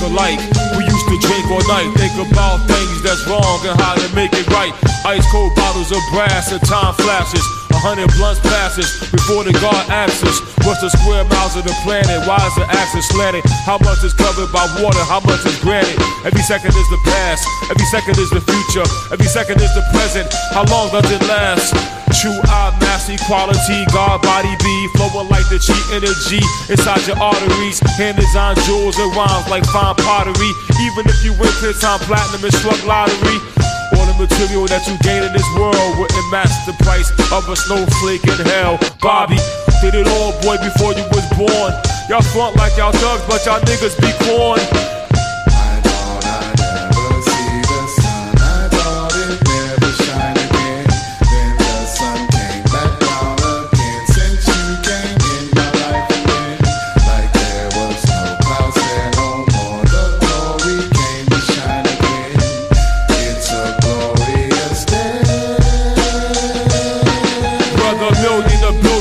Like we used to drink all night, think about things that's wrong and how to make it right. Ice cold bottles of brass and time flashes, 100 blunts passes before the guard asks us, what's the square miles of the planet? Why is the axis slanted? How much is covered by water? How much is granted? Every second is the past, every second is the future, every second is the present. How long does it last? True eye, mass equality, God body be flowing like the chi energy inside your arteries. Hand design jewels and rhymes like fine pottery. Even if you win 10 time platinum and struck lottery, all the material that you gain in this world wouldn't match the price of a snowflake in hell. Bobby did it all, boy, before you was born. Y'all front like y'all thugs, but y'all niggas be corn.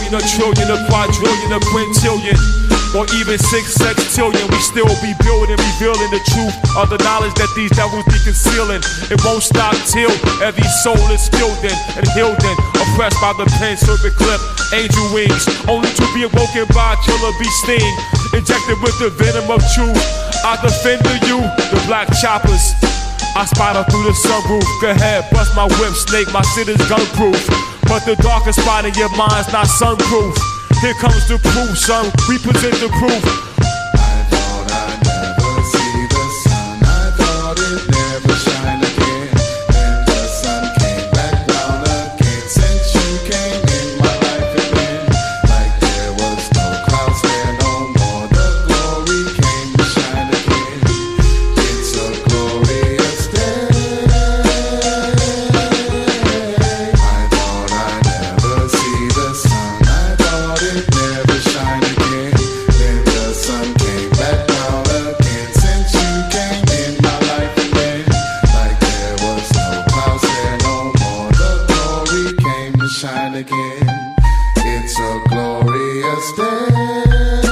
A trillion, a quadrillion, a quintillion, or even 6 sextillion, we still be building, revealing the truth of the knowledge that these devils be concealing. It won't stop till every soul is skilled in and healed in, oppressed by the pen, serpent clip, angel wings, only to be awoken by a killer bee sting, injected with the venom of truth. I defend you, the black choppers. I spot her through the sunroof. Go ahead, bust my whip, snake, my shit is gunproof. But the darkest spot in your mind's not sunproof. Here comes the proof, son, we present the proof. I thought I'd never see the sun, I thought it'd never shine again. Then the sun came back round again. Since you came in, my life had been like there was no clouds there no more. The glory came to shine again. It's a glorious day. I thought I'd never see the sun, I thought it'd never shine again. Then the sun came back round again. Since you came in, my life again, like there was no clouds there no more. The glory came to shine again. It's a glorious day.